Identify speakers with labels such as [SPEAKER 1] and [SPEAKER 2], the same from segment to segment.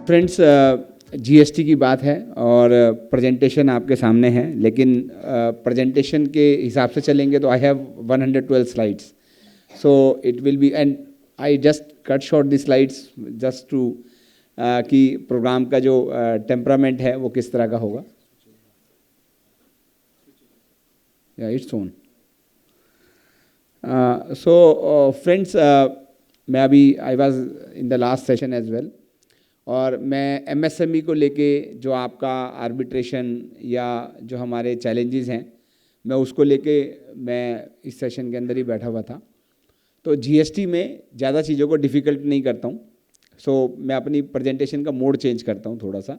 [SPEAKER 1] Friends, GST की बात है और प्रेजेंटेशन आपके सामने है, लेकिन प्रेजेंटेशन के हिसाब से चलेंगे तो I have 112 slides, so it will be, and I just cut short the slides just to कि प्रोग्राम का जो टेम्परामेंट है वो किस तरह का होगा। या इट्स ऑन। सो फ्रेंड्स, मैं अभी I was in the last session as well, और मैं एमएसएमई को लेके जो आपका आर्बिट्रेशन या जो हमारे चैलेंजेस हैं, मैं उसको लेके मैं इस सेशन के अंदर ही बैठा हुआ था। तो जीएसटी में ज़्यादा चीज़ों को डिफ़िकल्ट नहीं करता हूँ, सो मैं अपनी प्रेजेंटेशन का मोड चेंज करता हूँ थोड़ा सा,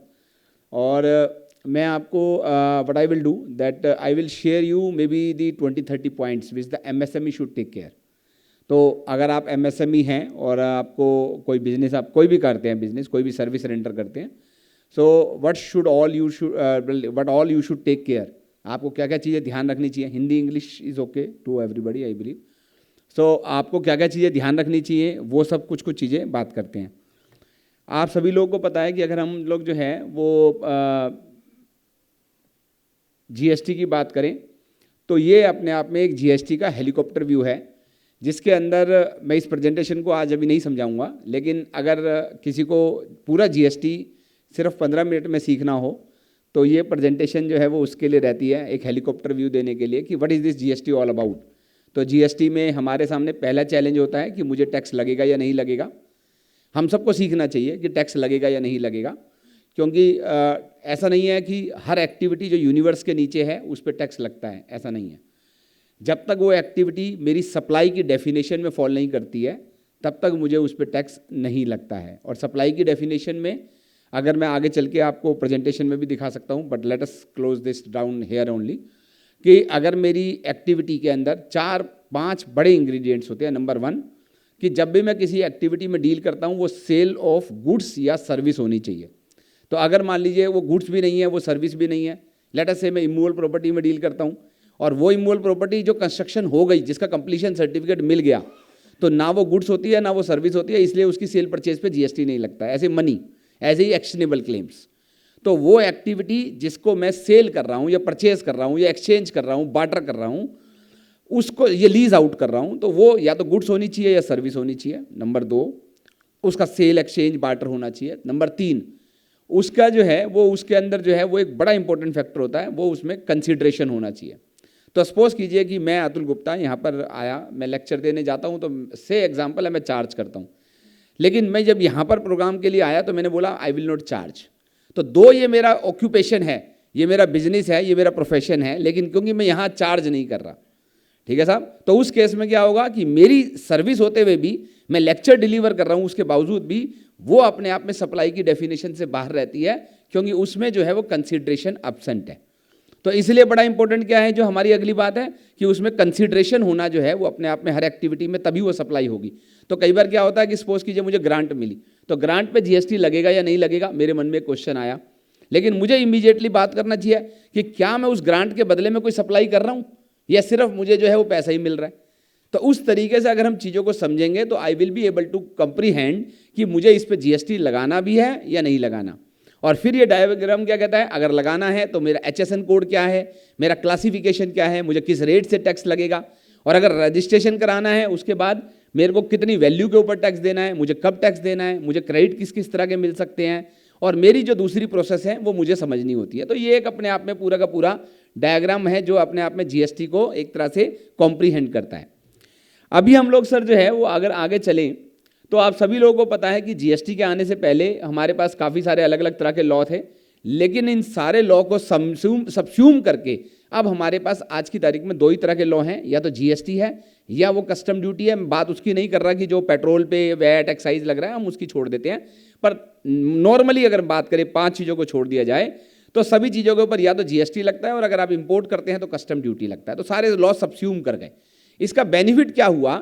[SPEAKER 1] और मैं आपको what I will do that I will share you maybe the 20-30 points which the MSME should take care. तो अगर आप एमएसएमई हैं और आपको कोई बिजनेस, आप कोई भी करते हैं बिजनेस, कोई भी सर्विस रेंडर करते हैं, so what all you should take care, आपको क्या क्या चीज़ें ध्यान रखनी चाहिए। Hindi English is okay to everybody I believe. So आपको क्या क्या चीज़ें ध्यान रखनी चाहिए, वो सब कुछ चीज़ें बात करते हैं। आप सभी लोगों को पता है कि अगर हम लोग जो है वो जीएसटी की बात करें तो ये अपने आप में एक जीएसटी का हेलीकॉप्टर व्यू है, जिसके अंदर मैं इस प्रेजेंटेशन को आज अभी नहीं समझाऊंगा, लेकिन अगर किसी को पूरा जीएसटी सिर्फ 15 मिनट में सीखना हो तो ये प्रेजेंटेशन जो है वो उसके लिए रहती है, एक हेलीकॉप्टर व्यू देने के लिए कि what is this GST all about. तो जीएसटी में हमारे सामने पहला चैलेंज होता है कि मुझे टैक्स लगेगा या नहीं लगेगा। हम सबको सीखना चाहिए कि टैक्स लगेगा या नहीं लगेगा, क्योंकि ऐसा नहीं है कि हर एक्टिविटी जो यूनिवर्स के नीचे है उस पर टैक्स लगता है, ऐसा नहीं है। जब तक वो एक्टिविटी मेरी सप्लाई की डेफिनेशन में फॉल नहीं करती है तब तक मुझे उस पर टैक्स नहीं लगता है। और सप्लाई की डेफिनेशन में अगर मैं आगे चल के आपको प्रेजेंटेशन में भी दिखा सकता हूँ, but let us close this down here only, कि अगर मेरी एक्टिविटी के अंदर 4-5 बड़े इंग्रेडिएंट्स होते हैं। नंबर 1 कि जब भी मैं किसी एक्टिविटी में डील करता हूँ वो सेल ऑफ गुड्स या सर्विस होनी चाहिए। तो अगर मान लीजिए वो गुड्स भी नहीं है, वो सर्विस भी नहीं है, लेट अस से मैं इमूवेबल प्रॉपर्टी में डील करता हूँ, और वो इमूवेबल प्रॉपर्टी जो कंस्ट्रक्शन हो गई, जिसका कंप्लीशन सर्टिफिकेट मिल गया, तो ना वो गुड्स होती है ना वो सर्विस होती है, इसलिए उसकी सेल परचेज पे जीएसटी नहीं लगता है। ऐसे मनी, ऐसे ही एक्शनेबल क्लेम्स। तो वो एक्टिविटी जिसको मैं सेल कर रहा हूँ या परचेज कर रहा हूँ या एक्सचेंज कर रहा हूँ, बार्टर कर रहा हूँ, उसको ये लीज आउट कर रहा हूँ, तो वो या तो गुड्स होनी चाहिए या सर्विस होनी चाहिए। नंबर 2 उसका सेल एक्सचेंज बार्टर होना चाहिए। नंबर 3 उसका जो है वो उसके अंदर जो है वो एक बड़ा इंपॉर्टेंट फैक्टर होता है, वो उसमें कंसिडरेशन होना चाहिए। तो सपोज कीजिए कि मैं अतुल गुप्ता यहाँ पर आया, मैं लेक्चर देने जाता हूँ, तो से एग्जांपल है मैं चार्ज करता हूँ, लेकिन मैं जब यहाँ पर प्रोग्राम के लिए आया तो मैंने बोला आई विल नॉट चार्ज। तो 2 ये मेरा ऑक्यूपेशन है, ये मेरा बिजनेस है, ये मेरा प्रोफेशन है, लेकिन क्योंकि मैं यहाँ चार्ज नहीं कर रहा, ठीक है साहब, तो उस केस में क्या होगा कि मेरी सर्विस होते हुए भी मैं लेक्चर डिलीवर कर रहा हूँ, उसके बावजूद भी वो अपने आप में सप्लाई की डेफिनेशन से बाहर रहती है, क्योंकि उसमें जो है वो कंसिडरेशन एब्सेंट है। तो इसलिए बड़ा इंपॉर्टेंट क्या है, जो हमारी अगली बात है कि उसमें कंसिडरेशन होना जो है वो अपने आप में हर एक्टिविटी में, तभी वो सप्लाई होगी। तो कई बार क्या होता है कि सपोज कीजिए मुझे ग्रांट मिली, तो ग्रांट पे जीएसटी लगेगा या नहीं लगेगा, मेरे मन में क्वेश्चन आया, लेकिन मुझे इमीडिएटली बात करना चाहिए कि क्या मैं उस ग्रांट के बदले में कोई सप्लाई कर रहा हूँ या सिर्फ मुझे जो है वो पैसा ही मिल रहा है। तो उस तरीके से अगर हम चीज़ों को समझेंगे तो I will be able to comprehend कि मुझे इस पर जीएसटी लगाना भी है या नहीं लगाना। और फिर ये डायग्राम क्या कहता है, अगर लगाना है तो मेरा HSN कोड क्या है, मेरा क्लासिफिकेशन क्या है, मुझे किस रेट से टैक्स लगेगा, और अगर रजिस्ट्रेशन कराना है उसके बाद मेरे को कितनी वैल्यू के ऊपर टैक्स देना है, मुझे कब टैक्स देना है, मुझे क्रेडिट किस किस तरह के मिल सकते हैं, और मेरी जो दूसरी प्रोसेस है वो मुझे समझनी होती है। तो ये एक अपने आप में पूरा का पूरा डायग्राम है जो अपने आप में जीएसटी को एक तरह से कॉम्प्रीहेंड करता है। अभी हम लोग सर जो है वो अगर आगे चलें तो आप सभी लोगों को पता है कि जीएसटी के आने से पहले हमारे पास काफ़ी सारे अलग अलग तरह के लॉ थे, लेकिन इन सारे लॉ को सबस्यूम करके अब हमारे पास आज की तारीख में 2 ही तरह के लॉ हैं, या तो जीएसटी है या वो कस्टम ड्यूटी है। मैं बात उसकी नहीं कर रहा कि जो पेट्रोल पे वैट एक्साइज लग रहा है हम उसकी छोड़ देते हैं, पर नॉर्मली अगर बात करें 5 चीज़ों को छोड़ दिया जाए तो सभी चीज़ों के ऊपर या तो जीएसटी लगता है, और अगर आप इंपोर्ट करते हैं तो कस्टम ड्यूटी लगता है। तो सारे लॉ सबस्यूम कर गए। इसका बेनिफिट क्या हुआ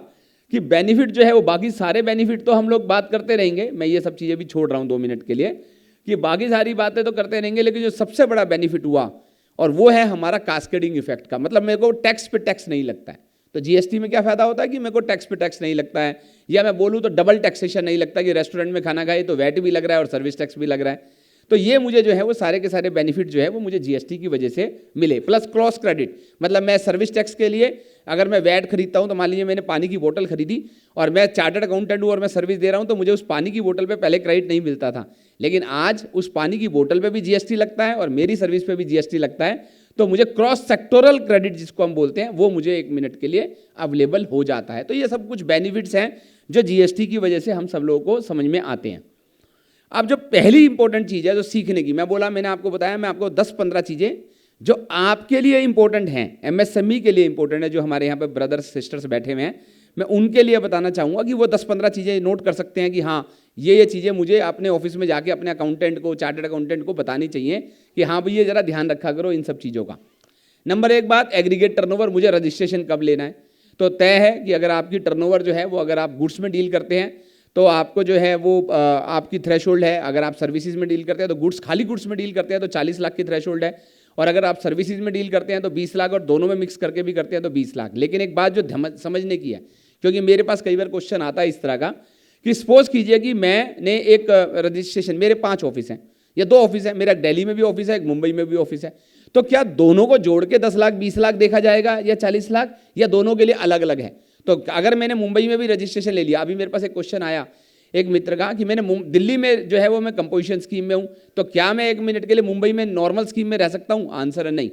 [SPEAKER 1] कि बेनिफिट जो है वो बाकी सारे बेनिफिट तो हम लोग बात करते रहेंगे, मैं ये सब चीज़ें भी छोड़ रहा हूँ 2 मिनट के लिए, कि बाकी सारी बातें तो करते रहेंगे, लेकिन जो सबसे बड़ा बेनिफिट हुआ और वो है हमारा कास्केडिंग इफेक्ट का, मतलब मेरे को टैक्स पे टैक्स नहीं लगता है। तो जीएसटी में क्या फायदा होता है कि मेरे को टैक्स पे टैक्स नहीं लगता है, या मैं बोलूँ तो डबल टैक्सेशन नहीं लगता कि रेस्टोरेंट में खाना खाए तो वैट भी लग रहा है और सर्विस टैक्स भी लग रहा है। तो ये मुझे जो है वो सारे के सारे बेनिफिट जो है वो मुझे जीएसटी की वजह से मिले। प्लस क्रॉस क्रेडिट, मतलब मैं सर्विस टैक्स के लिए अगर मैं वैट खरीदता हूँ तो मान लीजिए मैंने पानी की बोतल खरीदी और मैं चार्टर्ड अकाउंटेंट हूँ और मैं सर्विस दे रहा हूँ, तो मुझे उस पानी की बोतल पे पहले क्रेडिट नहीं मिलता था, लेकिन आज उस पानी की बोतल पे भी जीएसटी लगता है और मेरी सर्विस पे भी जीएसटी लगता है। तो मुझे क्रॉस सेक्टोरल क्रेडिट जिसको हम बोलते हैं वो मुझे 1 मिनट के लिए अवेलेबल हो जाता है। तो ये सब कुछ बेनिफिट्स हैं जो जीएसटी की वजह से हम सब लोगों को समझ में आते हैं। अब जो पहली इंपॉर्टेंट चीज़ है जो सीखने की, मैंने आपको बताया, मैं आपको 10-15 चीज़ें जो आपके लिए इंपॉर्टेंट हैं, एमएसएमई के लिए इंपॉर्टेंट है, जो हमारे यहाँ पे ब्रदर्स सिस्टर्स बैठे हुए हैं, मैं उनके लिए बताना चाहूँगा कि वो 10-15 चीज़ें नोट कर सकते हैं कि हाँ ये चीज़ें मुझे अपने ऑफिस में जाके अपने अकाउंटेंट को, चार्टर्ड अकाउंटेंट को बतानी चाहिए कि हाँ भाई ये ज़रा ध्यान रखा करो इन सब चीज़ों का। नंबर 1 बात, एग्रीगेट टर्नओवर, मुझे रजिस्ट्रेशन कब लेना है। तो तय है कि अगर आपकी टर्नओवर जो है वो, अगर आप गुड्स में डील करते हैं तो आपको जो है वो आपकी थ्रेशोल्ड है, अगर आप सर्विसेज में डील करते हैं तो गुड्स, खाली गुड्स में डील करते हैं तो 40 लाख की थ्रेशोल्ड है, और अगर आप सर्विसेज में डील करते हैं तो 20 लाख, और दोनों में मिक्स करके भी करते हैं तो 20 लाख। लेकिन एक बात जो समझने की है, क्योंकि मेरे पास कई बार क्वेश्चन आता है इस तरह का कि सपोज कीजिए कि मैंने एक रजिस्ट्रेशन, मेरे 5 ऑफिस हैं या 2 ऑफिस है, मेरा दिल्ली में भी ऑफिस है, एक मुंबई में भी ऑफिस है, तो क्या दोनों को जोड़ के 10 लाख 20 लाख देखा जाएगा या 40 लाख, या दोनों के लिए अलग अलग है। तो अगर मैंने मुंबई में भी रजिस्ट्रेशन ले लिया, अभी मेरे पास एक क्वेश्चन आया एक मित्र का कि मैंने दिल्ली में जो है वो मैं कंपोजिशन स्कीम में हूं, तो क्या मैं 1 मिनट के लिए मुंबई में नॉर्मल स्कीम में रह सकता हूं? आंसर है नहीं।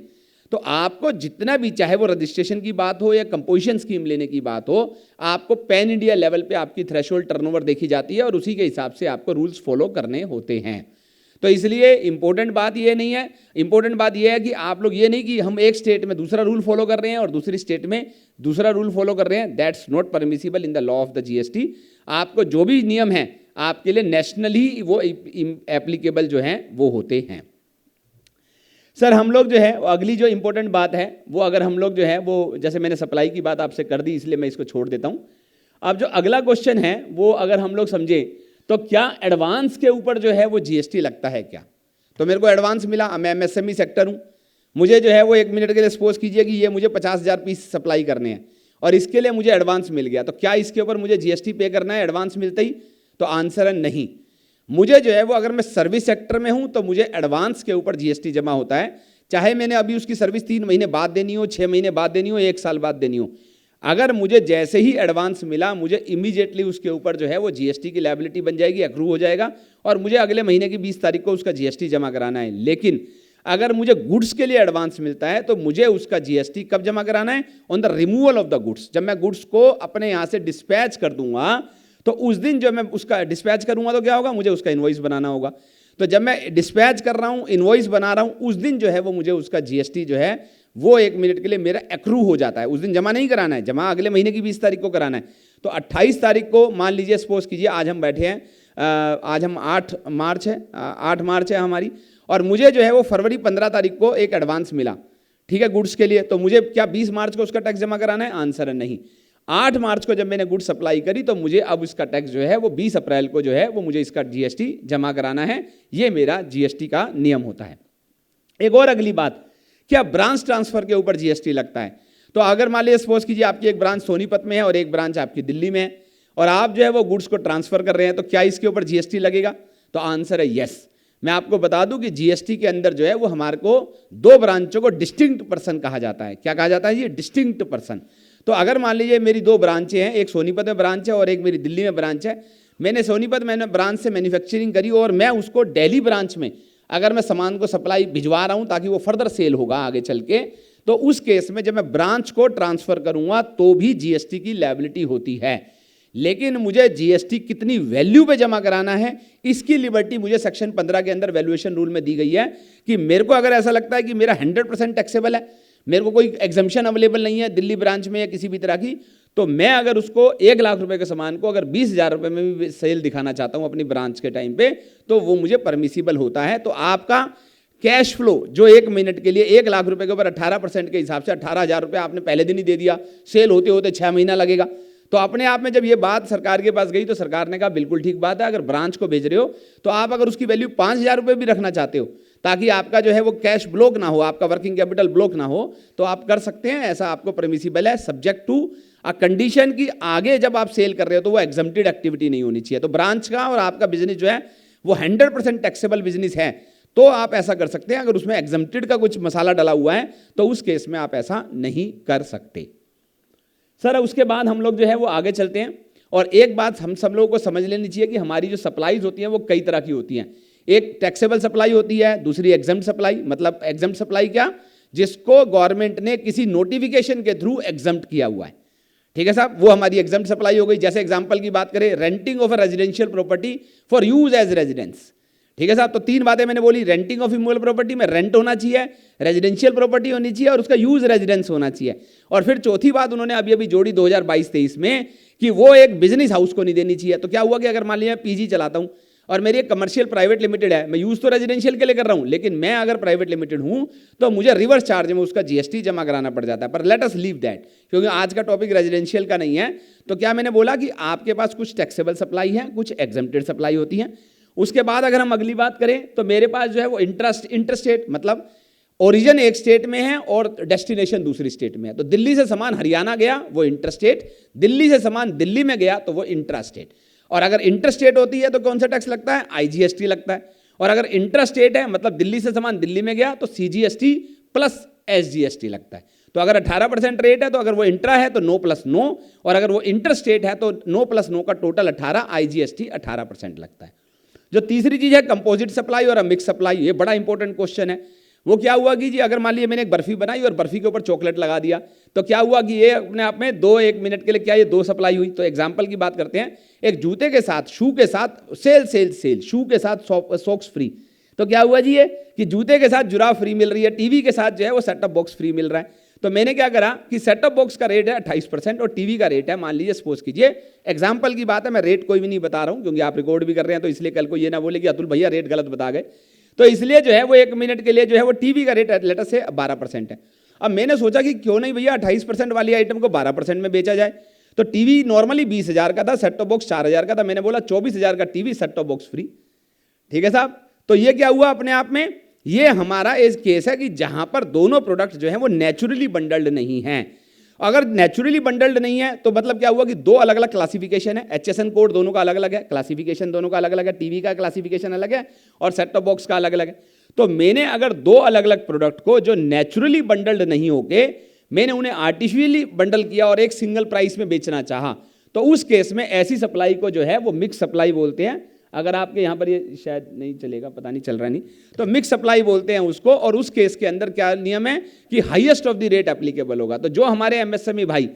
[SPEAKER 1] तो आपको जितना भी, चाहे वो रजिस्ट्रेशन की बात हो या कंपोजिशन स्कीम लेने की बात हो, आपको पैन इंडिया लेवल पे आपकी थ्रेशोल्ड टर्नओवर देखी जाती है और उसी के हिसाब से आपको रूल्स फॉलो करने होते हैं। तो इसलिए इंपॉर्टेंट बात ये नहीं है, इंपॉर्टेंट बात ये है कि आप लोग ये नहीं कि हम एक स्टेट में दूसरा रूल फॉलो कर रहे हैं और दूसरी स्टेट में दूसरा रूल फॉलो कर रहे हैं, that's not permissible in the law of the GST. आपको जो भी नियम है आपके लिए नेशनली वो एप्लीकेबल जो हैं वो होते हैं। सर हम लोग जो है अगली जो इंपॉर्टेंट बात है वो, अगर हम लोग जो है वो, जैसे मैंने सप्लाई की बात आपसे कर दी इसलिए मैं इसको छोड़ देता हूं। अब जो अगला क्वेश्चन है वो अगर हम लोग समझे तो क्या एडवांस के ऊपर जो है वो जीएसटी लगता है क्या? तो मेरे को एडवांस मिला, मैं एमएसएमई सेक्टर हूं, मुझे जो है वो 1 मिनट के लिए सपोज कीजिए कि ये मुझे 50,000 पीस सप्लाई करने हैं और इसके लिए मुझे एडवांस मिल गया, तो क्या इसके ऊपर मुझे जीएसटी पे करना है एडवांस मिलते ही? तो आंसर है नहीं। मुझे जो है वो, अगर मैं सर्विस सेक्टर में हूं तो मुझे एडवांस के ऊपर जीएसटी जमा होता है, चाहे मैंने अभी उसकी सर्विस 3 महीने बाद देनी हो, 6 महीने बाद देनी हो, 1 साल बाद देनी हो। अगर मुझे जैसे ही एडवांस मिला, मुझे इमीडिएटली उसके ऊपर जो है वो जीएसटी की लायबिलिटी बन जाएगी, अक्रू हो जाएगा और मुझे अगले महीने की 20 तारीख को उसका जीएसटी जमा कराना है। लेकिन अगर मुझे गुड्स के लिए एडवांस मिलता है तो मुझे उसका जीएसटी कब जमा कराना है? On the removal of the goods. जब मैं गुड्स को अपने यहाँ से डिस्पैच कर दूंगा तो उस दिन जो मैं उसका डिस्पैच करूंगा तो क्या होगा? मुझे उसका इनवॉइस बनाना होगा। तो जब मैं डिस्पैच कर रहा हूं, इनवॉइस बना रहा हूं, उस दिन जो है वो मुझे उसका जीएसटी जो है वो 1 मिनट के लिए मेरा एक्रू हो जाता है। उस दिन जमा नहीं कराना है, जमा अगले महीने की 20 तारीख को कराना है। तो 28 तारीख को मान लीजिए, सपोज कीजिए आज हम बैठे हैं, आज हम 8 मार्च है हमारी, और मुझे जो है वो फरवरी 15 तारीख को एक एडवांस मिला, ठीक है, गुड्स के लिए। तो मुझे क्या 20 मार्च को उसका टैक्स जमा कराना है? आंसर है नहीं। 8 मार्च को जब मैंने गुड्स सप्लाई करी तो मुझे अब इसका टैक्स जो है वो 20 अप्रैल को जो है वो मुझे इसका जीएसटी जमा कराना है। ये मेरा जीएसटी का नियम होता है। एक और अगली बात, क्या ब्रांच ट्रांसफर के ऊपर जीएसटी लगता है? तो अगर मान लीजिए सपोज कीजिए आपकी एक ब्रांच सोनीपत में है और एक ब्रांच आपकी दिल्ली में है और आप जो है वो गुड्स को ट्रांसफर कर रहे हैं, तो क्या इसके ऊपर जीएसटी लगेगा? तो आंसर है यस। मैं आपको बता दूं कि जीएसटी के अंदर जो है वो हमारे को 2 ब्रांचों को डिस्टिंक्ट पर्सन कहा जाता है। क्या कहा जाता है? ये डिस्टिंक्ट पर्सन। तो अगर मान लीजिए मेरी 2 ब्रांचें हैं, एक सोनीपत में ब्रांच है और एक मेरी दिल्ली में ब्रांच है। मैंने सोनीपत में ब्रांच से मैन्युफैक्चरिंग करी और मैं उसको दिल्ली ब्रांच में अगर मैं सामान को सप्लाई भिजवा रहा हूं ताकि वो फर्दर सेल होगा आगे चल के, तो उस केस में जब मैं ब्रांच को ट्रांसफर करूंगा तो भी जीएसटी की लायबिलिटी होती है। लेकिन मुझे जीएसटी कितनी वैल्यू पे जमा कराना है, इसकी लिबर्टी मुझे सेक्शन 15 के अंदर वैल्यूएशन रूल में दी गई है कि मेरे को अगर ऐसा लगता है कि मेरा 100% टैक्सेबल है, मेरे को कोई एग्जम्पशन अवेलेबल नहीं है दिल्ली ब्रांच में या किसी भी तरह की, तो मैं अगर उसको 1 लाख रुपए के सामान को अगर 20,000 रुपए में भी सेल दिखाना चाहता हूं अपनी ब्रांच के टाइम पे, तो वो मुझे परमिसिबल होता है। तो आपका कैश फ्लो जो 1 मिनट के लिए 1 लाख रुपए के ऊपर 18% के हिसाब से 18,000 रुपए आपने पहले दिन ही दे दिया, सेल होते होते 6 महीना लगेगा। तो अपने आप में जब ये बात सरकार के पास गई तो सरकार ने कहा बिल्कुल ठीक बात है, अगर ब्रांच को भेज रहे हो तो आप अगर उसकी वैल्यू 5,000 रुपए भी रखना चाहते हो ताकि आपका जो है वो कैश ब्लॉक ना हो, आपका वर्किंग कैपिटल ब्लॉक ना हो, तो आप कर सकते हैं, ऐसा आपको परमिसिबल है, सब्जेक्ट टू अ कंडीशन की आगे जब आप सेल कर रहे हो तो वो एग्जम्प्टेड एक्टिविटी नहीं होनी चाहिए। तो ब्रांच का और आपका बिजनेस जो है वो 100% टैक्सेबल बिजनेस है तो आप ऐसा कर सकते हैं। अगर उसमें एग्जम्प्टेड का कुछ मसाला डला हुआ है तो उस केस में आप ऐसा नहीं कर सकते। सर उसके बाद हम लोग जो है वो आगे चलते हैं, और एक बात हम सब लोगों को समझ लेनी चाहिए कि हमारी जो सप्लाईज होती हैं वो कई तरह की होती हैं। एक टैक्सेबल सप्लाई होती है, दूसरी एग्जम्प्ट सप्लाई। मतलब एग्जम्प्ट सप्लाई क्या, जिसको गवर्नमेंट ने किसी नोटिफिकेशन के थ्रू एग्जम्प्ट किया हुआ है, ठीक है साहब, वो हमारी एग्जम्प्ट सप्लाई हो गई। जैसे एग्जांपल की बात करें, renting of a residential property for use as residence, ठीक है साहब। तो तीन बातें मैंने बोली, रेंटिंग ऑफ इमूवेबल प्रॉपर्टी में रेंट होना चाहिए, रेजिडेंशियल प्रॉपर्टी होनी चाहिए और उसका यूज रेजिडेंस होना चाहिए। और फिर चौथी बात उन्होंने अभी अभी जोड़ी 2022-23 में कि वो एक बिजनेस हाउस को नहीं देनी चाहिए। तो क्या हुआ कि अगर मान लिया पीजी चलाता हूं और मेरी एक कमर्शियल प्राइवेट लिमिटेड है, मैं यूज तो रेजिडेंशियल के लिए कर रहा हूं, लेकिन मैं अगर प्राइवेट लिमिटेड हूं तो मुझे रिवर्स चार्ज में उसका जीएसटी जमा कराना पड़ जाता है। पर लेट अस लीव दैट, क्योंकि आज का टॉपिक रेजिडेंशियल का नहीं है। तो क्या मैंने बोला कि आपके पास कुछ टैक्सेबल सप्लाई है, कुछ एग्जम्प्टेड सप्लाई होती है। उसके बाद अगर हम अगली बात करें तो मेरे पास जो है वो इंटरस्टेट, मतलब ओरिजिन एक स्टेट में है और डेस्टिनेशन दूसरी स्टेट में है। तो दिल्ली से सामान हरियाणा गया वो इंटरस्टेट, दिल्ली से सामान दिल्ली में गया तो वो इंट्रास्टेट। और अगर इंटरस्टेट होती है तो कौन सा टैक्स लगता है, आईजीएसटी लगता है। और अगर इंट्रास्टेट है मतलब दिल्ली से सामान दिल्ली में गया तो सीजीएसटी प्लस एसजीएसटी लगता है। तो अगर 18% रेट है तो अगर वो इंट्रा है तो 9+9, और अगर वो इंटरस्टेट है तो 9+9 का टोटल 18, आईजीएसटी 18% लगता है। जो तीसरी चीज है कंपोजिट सप्लाई और मिक्स सप्लाई, ये बड़ा इंपॉर्टेंट क्वेश्चन है। वो क्या हुआ कि जी अगर मान लीजिए मैंने एक बर्फी बनाई और बर्फी के ऊपर चॉकलेट लगा दिया, तो क्या हुआ कि ये अपने आप में 1 मिनट के लिए क्या ये 2 सप्लाई हुई। तो एग्जांपल की बात करते हैं, एक जूते के साथ शू के साथ सेल, शू के साथ सॉक्स फ्री। तो क्या हुआ जी ये कि जूते के साथ जुराफ फ्री मिल रही है, टीवी के साथ जो है वो सेटअप बॉक्स फ्री मिल रहा है। तो मैंने क्या करा कि सेटअप बॉक्स का रेट है 28% और टीवी का रेट है, मान लीजिए सपोज कीजिए, एग्जांपल की बात है, मैं रेट कोई भी नहीं बता रहा हूं क्योंकि आप रिकॉर्ड भी कर रहे हैं, तो इसलिए कल को ये ना बोले कि अतुल भैया रेट गलत बता गए। तो इसलिए जो है वो 1 मिनट के लिए जो है वो टीवी का रेट लेटर से 12% है। अब मैंने सोचा कि क्यों नहीं भैया 28% वाली आइटम को 12% में बेचा जाए। तो टीवी नॉर्मली 20,000 का था, सेट टॉप बॉक्स 4,000 का था, मैंने बोला 24,000 का TV set top box free, ठीक है साहब। तो ये क्या हुआ अपने आप में, ये हमारा एक केस है कि जहां पर दोनों प्रोडक्ट जो है वो नेचुरली बंडल्ड नहीं है। अगर नेचुरली बंडल्ड नहीं है तो मतलब क्या हुआ कि 2 अलग अलग क्लासिफिकेशन है, एचएसएन कोड दोनों का अलग अलग है, क्लासिफिकेशन दोनों का अलग अलग है, टीवी का क्लासिफिकेशन अलग है और सेट टॉप बॉक्स का अलग अलग है। तो मैंने अगर 2 अलग अलग प्रोडक्ट को जो नेचुरली बंडल्ड नहीं होके मैंने उन्हें आर्टिफिशियली बंडल किया और एक सिंगल प्राइस में बेचना चाहा, तो उस केस में ऐसी सप्लाई को जो है वो मिक्स सप्लाई बोलते हैं। अगर आपके यहाँ पर ये शायद नहीं चलेगा, पता नहीं चल रहा नहीं, तो मिक्स सप्लाई बोलते हैं उसको। और उस केस के अंदर क्या नियम है कि highest of the rate applicable होगा। तो जो हमारे एमएसएमई भाई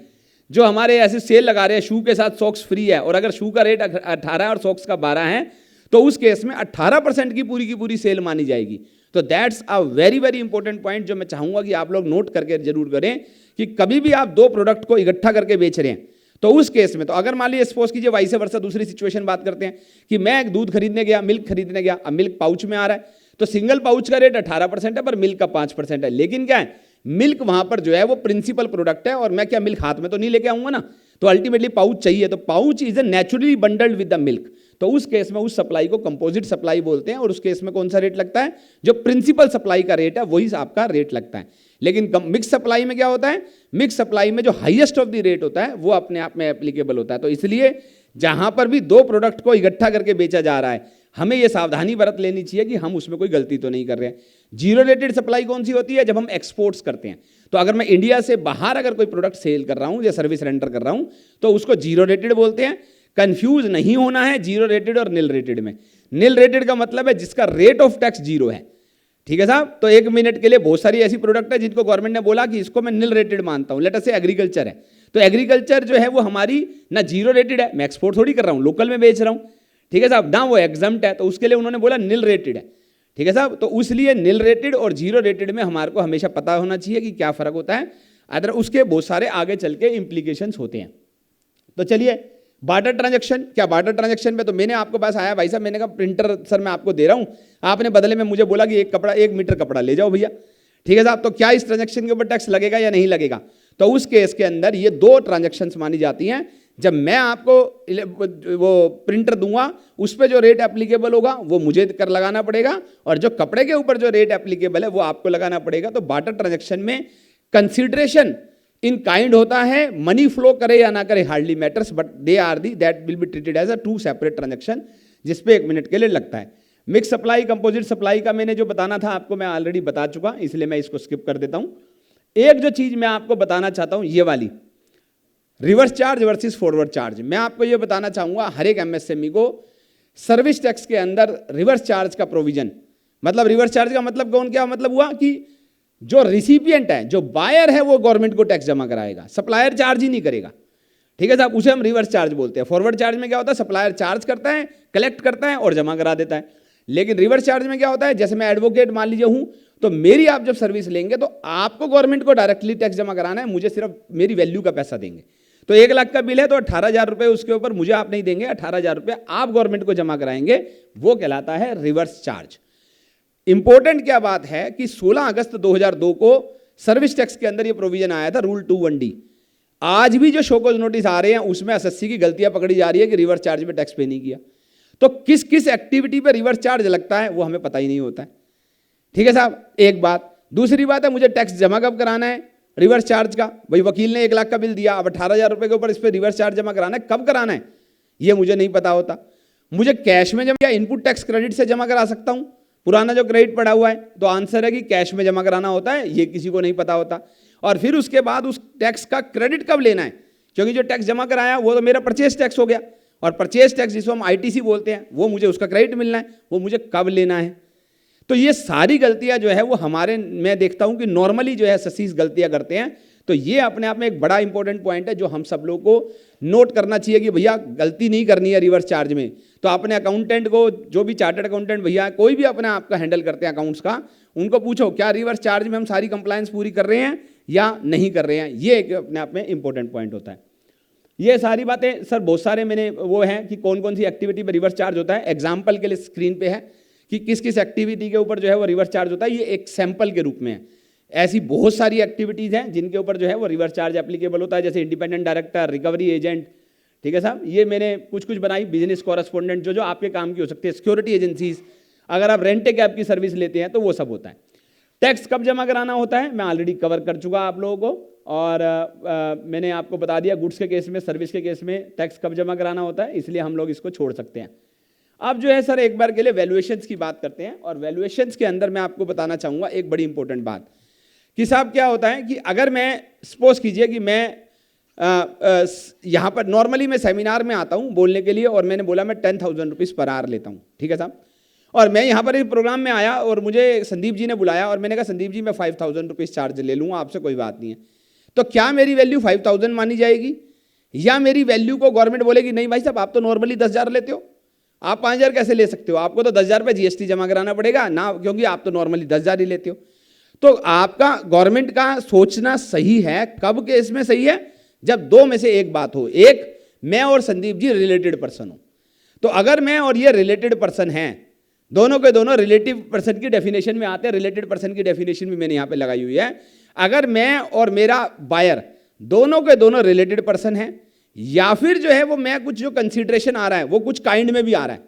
[SPEAKER 1] जो हमारे ऐसे सेल लगा रहे हैं, शू के साथ सॉक्स फ्री है और अगर शू का रेट 18 और सॉक्स का 12 है, तो उस केस में 18% की पूरी सेल मानी जाएगी। तो that's a very very important point जो मैं चाहूंगा कि आप लोग नोट करके जरूर करें कि कभी भी आप 2 प्रोडक्ट को इकट्ठा करके बेच रहे हैं तो उस केस में, तो अगर मान लीजिए सपोज कीजिए वाइस वर्सा दूसरी सिचुएशन बात करते हैं कि मैं एक दूध खरीदने गया, मिल्क खरीदने गया, अब मिल्क पाउच में आ रहा है, तो सिंगल पाउच का रेट 18% है पर मिल्क का 5% है। लेकिन क्या है, मिल्क वहां पर जो है वो प्रिंसिपल प्रोडक्ट है और मैं क्या मिल्क हाथ में तो नहीं लेके आऊंगा ना, तो अल्टीमेटली पाउच चाहिए। तो pouch is a naturally bundled with the milk. तो उस केस में उस सप्लाई को कंपोजिट सप्लाई बोलते हैं और उस केस में कौन सा रेट लगता है, जो प्रिंसिपल सप्लाई का रेट है वही आपका रेट लगता है। लेकिन मिक्स सप्लाई में क्या होता है, मिक्स सप्लाई में जो हाईएस्ट ऑफ द रेट होता है वो अपने आप में एप्लीकेबल होता है। तो इसलिए जहां पर भी 2 प्रोडक्ट को इकट्ठा करके बेचा जा रहा है, हमें यह सावधानी बरत लेनी चाहिए कि हम उसमें कोई गलती तो नहीं कर रहे हैं। जीरो रेटेड सप्लाई कौन सी होती है, जब हम एक्सपोर्ट्स करते हैं। तो अगर मैं इंडिया से बाहर अगर कोई प्रोडक्ट सेल कर रहा हूं या सर्विस रेंडर कर रहा हूं तो उसको जीरो रेटेड बोलते हैं। कंफ्यूज नहीं होना है जीरो रेटेड और निल रेटेड में। निल रेटेड का मतलब है जिसका रेट ऑफ टैक्स जीरो है, ठीक है साहब। तो 1 मिनट के लिए बहुत सारी ऐसी प्रोडक्ट है जिनको गवर्नमेंट ने बोला कि इसको मैं निल रेटेड मानता हूं। लेट अस से एग्रीकल्चर है, तो एग्रीकल्चर जो है वो हमारी ना जीरो रेटेड है, मैं एक्सपोर्ट थोड़ी कर रहा हूं, लोकल में बेच रहा हूं, ठीक है साहब, ना वो एग्जम्प्ट है, तो उसके लिए उन्होंने बोला निल रेटेड है, ठीक है साहब। तो उसलिए निल रेटेड और जीरो रेटेड में हमारे को हमेशा पता होना चाहिए कि क्या फर्क होता है, अदर उसके बहुत सारे आगे चल के इंप्लीकेशंस होते हैं। तो चलिए बार्टर ट्रांजैक्शन, क्या बार्टर ट्रांजैक्शन में तो मैंने आपके पास आया भाई साहब, मैंने कहा प्रिंटर सर मैं आपको दे रहा हूं, आपने बदले में मुझे बोला कि 1 मीटर कपड़ा ले जाओ भैया, ठीक है साहब। तो क्या इस ट्रांजैक्शन के ऊपर टैक्स लगेगा या नहीं लगेगा, तो उस केस के अंदर ये 2 ट्रांजैक्शंस मानी जाती हैं जब मैं आपको वो प्रिंटर दूंगा उस पर जो रेट एप्लीकेबल होगा वो मुझे कर लगाना पड़ेगा, और जो कपड़े के ऊपर जो रेट एप्लीकेबल है वो आपको लगाना पड़ेगा। तो बार्टर ट्रांजैक्शन में कंसीडरेशन इन काइंड होता है, मनी फ्लो करे या ना करे hardly matters, but they are the that will be treated as a two separate transaction, जिसपे 1 मिनट के लिए लगता है। मिक्स सप्लाई कंपोजिट सप्लाई का मैंने जो बताना था आपको मैं ऑलरेडी बता चुका, इसलिए मैं इसको स्किप कर देता हूं। एक जो चीज मैं आपको बताना चाहता हूं ये वाली, reverse charge versus forward charge. मैं आपको ये बताना चाहूंगा हर एक एमएसएमई को सर्विस टैक्स के अंदर रिवर्स चार्ज का प्रोविजन, मतलब रिवर्स चार्ज का मतलब कौन, क्या मतलब हुआ कि जो रिसिपिएंट है, जो बायर है, वो गवर्नमेंट को टैक्स जमा कराएगा, सप्लायर चार्ज ही नहीं करेगा। ठीक है साहब, उसे हम रिवर्स चार्ज बोलते हैं। फॉरवर्ड चार्ज में क्या होता है, सप्लायर चार्ज करता है, कलेक्ट करता है और जमा करा देता है। लेकिन रिवर्स चार्ज में क्या होता है, जैसे मैं एडवोकेट मान लीजिए हूं, तो मेरी आप जब सर्विस लेंगे तो आपको गवर्नमेंट को डायरेक्टली टैक्स जमा कराना है, मुझे सिर्फ मेरी वैल्यू का पैसा देंगे। तो 1 लाख का बिल है तो 18,000 रुपए उसके ऊपर मुझे आप नहीं देंगे, 18,000 रुपए आप गवर्नमेंट को जमा कराएंगे, वो कहलाता है रिवर्स चार्ज। इंपॉर्टेंट क्या बात है कि 16 अगस्त 2002 को सर्विस टैक्स के अंदर ये प्रोविजन आया था, रूल 21D। आज भी जो शोकॉज नोटिस आ रहे हैं उसमें एसएससी की गलतियां पकड़ी जा रही है कि रिवर्स चार्ज में टैक्स पे नहीं किया। तो किस किस एक्टिविटी पे रिवर्स चार्ज लगता है वो हमें पता ही नहीं होता है। ठीक है साहब, एक बात। दूसरी बात है, मुझे टैक्स जमा कब कराना है रिवर्स चार्ज का? भाई वकील ने 1 लाख का बिल दिया, अब 18,000 रुपए के ऊपर इस पर रिवर्स चार्ज जमा कराना है, कब कराना है ये मुझे नहीं पता होता। मुझे कैश में जमा या इनपुट टैक्स क्रेडिट से जमा करा सकता हूं, पुराना जो क्रेडिट पड़ा हुआ है? तो आंसर है कि कैश में जमा कराना होता है, ये किसी को नहीं पता होता। और फिर उसके बाद उस टैक्स का क्रेडिट कब लेना है, क्योंकि जो टैक्स जमा कराया वो तो मेरा परचेज टैक्स हो गया, और परचेज टैक्स जिसको हम आईटीसी बोलते हैं वो मुझे उसका क्रेडिट मिलना है, वो मुझे कब लेना है। तो ये सारी गलतियां जो है वो हमारे, मैं देखता हूं कि नॉर्मली जो है ससीस गलतियां करते हैं। तो ये अपने आप में एक बड़ा इंपॉर्टेंट पॉइंट है जो हम सब लोग को नोट करना चाहिए कि भैया गलती नहीं करनी है रिवर्स चार्ज में। तो अपने अकाउंटेंट को, जो भी चार्टर्ड अकाउंटेंट भैया कोई भी अपने आप का हैंडल करते हैं अकाउंट्स का, उनको पूछो क्या रिवर्स चार्ज में हम सारी कंप्लायंस पूरी कर रहे हैं या नहीं कर रहे हैं। ये एक अपने आप में इंपॉर्टेंट पॉइंट होता है। ये सारी बातें सर बहुत सारे मैंने वो हैं कि कौन कौन सी एक्टिविटी पर रिवर्स चार्ज होता है। एग्जाम्पल के लिए स्क्रीन पे है कि किस किस एक्टिविटी के ऊपर जो है वो रिवर्स चार्ज होता है, ये एक सैंपल के रूप में है। ऐसी बहुत सारी एक्टिविटीज हैं जिनके ऊपर जो है वो रिवर्स चार्ज एप्लीकेबल होता है, जैसे इंडिपेंडेंट डायरेक्टर, रिकवरी एजेंट। ठीक है साहब, ये मैंने कुछ बनाई। बिजनेस कॉरेस्पोंडेंट जो आपके काम की हो सकती है, सिक्योरिटी एजेंसीज, अगर आप रेंट ए कैब की सर्विस लेते हैं तो वो सब होता है। टैक्स कब जमा कराना होता है मैं ऑलरेडी कवर कर चुका आप लोगों को, और मैंने आपको बता दिया गुड्स के केस में, सर्विस के केस में टैक्स कब जमा कराना होता है, इसलिए हम लोग इसको छोड़ सकते हैं। अब जो है सर एक बार के लिए वैल्यूएशंस की बात करते हैं, और वैल्यूएशंस के अंदर मैं आपको बताना चाहूँगा एक बड़ी इंपॉर्टेंट बात कि साहब क्या होता है कि अगर मैं सपोज कीजिए कि मैं यहाँ पर नॉर्मली मैं सेमिनार में आता हूँ बोलने के लिए, और मैंने बोला मैं 10,000 रुपीज़ पर आवर लेता हूँ। ठीक है साहब, और मैं यहाँ पर एक प्रोग्राम में आया और मुझे संदीप जी ने बुलाया और मैंने कहा संदीप जी मैं 5,000 रुपीज़ चार्ज ले लूँगा आपसे, कोई बात नहीं है। तो क्या मेरी वैल्यू 5,000 मानी जाएगी, या मेरी वैल्यू को गवर्नमेंट बोलेगी नहीं भाई साहब आप तो नॉर्मली 10,000 लेते हो, आप 5,000 कैसे ले सकते हो, आपको तो 10,000 रुपये जीएसटी जमा कराना पड़ेगा ना, क्योंकि आप तो नॉर्मली 10,000 ही लेते हो। तो आपका गवर्नमेंट का सोचना सही है, कब के इसमें सही है, जब दो में से एक बात हो, एक मैं और संदीप जी रिलेटेड पर्सन हो। तो अगर मैं और ये रिलेटेड पर्सन हैं, दोनों के दोनों रिलेटिव पर्सन की डेफिनेशन में आते हैं, रिलेटेड पर्सन की डेफिनेशन भी मैंने यहाँ पे लगाई हुई है। अगर मैं और मेरा बायर दोनों के दोनों रिलेटेड पर्सन हैं, या फिर जो है वो मैं कुछ जो कंसीडरेशन आ रहा है वो कुछ काइंड में भी आ रहा है,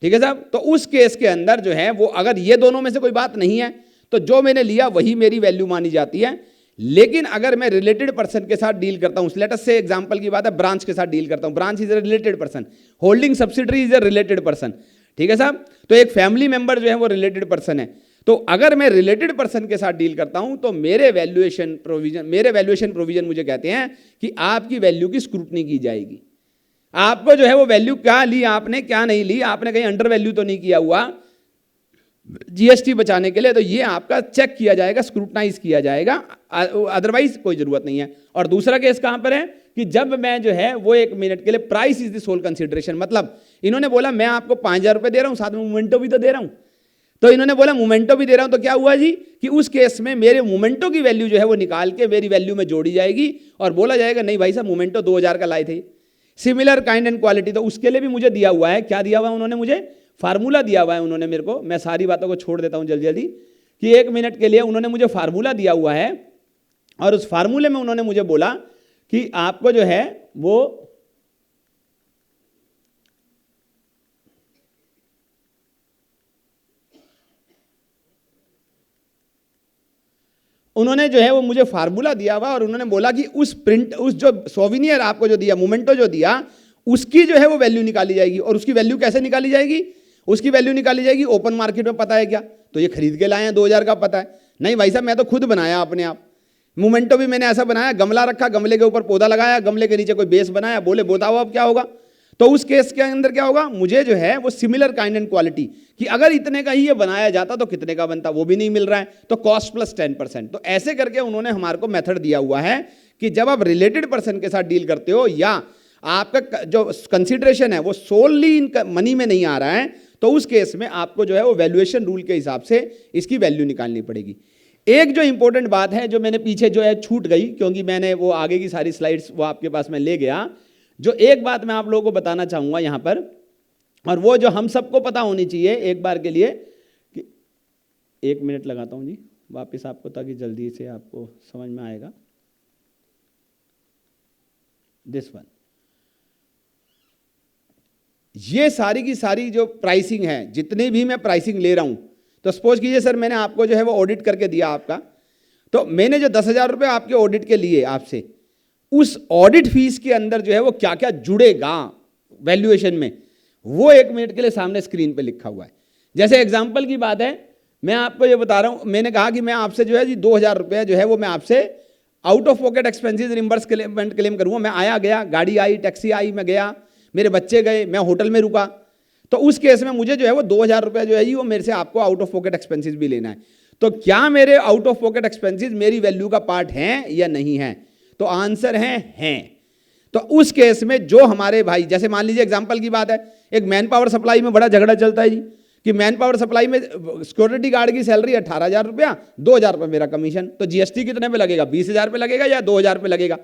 [SPEAKER 1] ठीक है साहब, तो उस केस के अंदर जो है वो अगर ये दोनों में से कोई बात नहीं है तो जो मैंने लिया वही मेरी वैल्यू मानी जाती है। लेकिन अगर मैं रिलेटेड पर्सन के साथ डील करता हूं, लेट अस से एग्जांपल की बात है, ब्रांच के साथ डील करता हूं, branch is a related person, holding subsidiary is a related person, ठीक है साहब, तो एक फैमिली मेंबर जो है वो रिलेटेड पर्सन है। तो अगर मैं रिलेटेड पर्सन के साथ डील करता हूं तो मेरे वैल्यूएशन प्रोविजन मुझे कहते हैं कि आपकी वैल्यू की स्क्रूटनी की जाएगी। आपको जो है वो वैल्यू क्या ली आपने, क्या नहीं ली, आपने कहीं अंडर वैल्यू तो नहीं किया हुआ जीएसटी बचाने के लिए, तो ये आपका चेक किया जाएगा, स्क्रूटनाइज किया जाएगा, अदरवाइज कोई जरूरत नहीं है। और दूसरा केस कहां पर है कि जब मैं जो है वो 1 मिनट के लिए price is the sole consideration, मतलब इन्होंने बोला मैं आपको 5,000 रुपए दे रहा हूं, साथ में मोमेंटो भी तो दे रहा हूं, तो इन्होंने बोला मोमेंटो भी दे रहा हूं, तो क्या हुआ जी कि उस केस में मेरे मोमेंटो की वैल्यू जो है वो निकाल के मेरी वैल्यू में जोड़ी जाएगी और बोला जाएगा नहीं भाई साहब मोमेंटो 2,000 का लाए थे। सिमिलर काइंड एंड क्वालिटी, तो उसके लिए भी मुझे दिया हुआ है, क्या दिया हुआ है उन्होंने मुझे, फार्मूला दिया हुआ है उन्होंने मेरे को। मैं सारी बातों को छोड़ देता हूं जल्दी जल्दी कि 1 मिनट के लिए उन्होंने मुझे फार्मूला दिया हुआ है, और उस फार्मूले में उन्होंने मुझे बोला कि आपको जो है वो उन्होंने जो है वो मुझे फार्मूला दिया हुआ और उन्होंने बोला कि उस जो सोविनियर आपको जो दिया, मोमेंटो जो दिया, उसकी जो है वो वैल्यू निकाली जाएगी। और उसकी वैल्यू कैसे निकाली जाएगी? उसकी वैल्यू निकाली जाएगी ओपन मार्केट में। पता है क्या? तो ये खरीद के लाए हैं 2000 का, पता है? नहीं भाई साहब, मैं तो खुद बनाया अपने आप। मोमेंटो भी मैंने ऐसा बनाया, गमला रखा, गमले के ऊपर पौधा लगाया, गमले के नीचे कोई बेस बनाया, बोले बताओ अब क्या होगा। तो उस केस के अंदर क्या होगा, मुझे जो है वो सिमिलर काइंड एंड क्वालिटी कि अगर इतने का ही ये बनाया जाता तो कितने का बनता, वो भी नहीं मिल रहा है, तो कॉस्ट प्लस 10%। तो ऐसे करके उन्होंने हमारे को मेथड दिया हुआ है कि जब आप रिलेटेड पर्सन के साथ डील करते हो या आपका जो कंसिडरेशन है वो सोलली इन मनी में नहीं आ रहा है, तो उस केस में आपको जो है वो वैल्यूएशन रूल के हिसाब से इसकी वैल्यू निकालनी पड़ेगी। एक जो इंपॉर्टेंट बात है जो मैंने पीछे जो है छूट गई, क्योंकि मैंने वो आगे की सारी स्लाइड्स वो आपके पास में ले गया, जो एक बात मैं आप लोगों को बताना चाहूंगा यहां पर, और वो जो हम सबको पता होनी चाहिए एक बार के लिए कि 1 मिनट लगाता हूं जी वापस आपको, ताकि जल्दी से आपको समझ में आएगा। दिस वन, ये सारी की सारी जो प्राइसिंग है, जितनी भी मैं प्राइसिंग ले रहा हूं, तो सपोज कीजिए सर मैंने आपको जो है वो ऑडिट करके दिया आपका, तो मैंने जो 10,000 रुपये आपके ऑडिट के लिए आपसे, उस ऑडिट फीस के अंदर जो है वो क्या क्या जुड़ेगा वैल्यूएशन में, वो 1 मिनट के लिए सामने स्क्रीन पे लिखा हुआ है। जैसे एग्जांपल की बात है, मैं आपको ये बता रहा हूं, मैंने कहा कि मैं आपसे जो है जी 2,000 रुपये जो है वो मैं आपसे out of pocket expenses reimburse claim करूंगा। मैं आया गया, गाड़ी आई, टैक्सी आई, मैं गया, मेरे बच्चे गए, मैं होटल में रुका, तो उस केस में मुझे जो है वो 2,000 रुपये जो है जी वो मेरे से आपको आउट ऑफ पॉकेट एक्सपेंसेस भी लेना है। तो क्या मेरे आउट ऑफ पॉकेट एक्सपेंसेस मेरी वैल्यू का पार्ट हैं या नहीं है? तो आंसर है हैं। तो उस केस में जो हमारे भाई, जैसे मान लीजिए एग्जांपल की बात है, एक मैन पावर सप्लाई में बड़ा झगड़ा चलता है जी कि मैन पावर सप्लाई में सिक्योरिटी गार्ड की सैलरी 18,000 रुपया, 2,000 रुपये मेरा कमीशन, तो जीएसटी कितने पे लगेगा? 20,000 पे लगेगा या 2,000 पे लगेगा?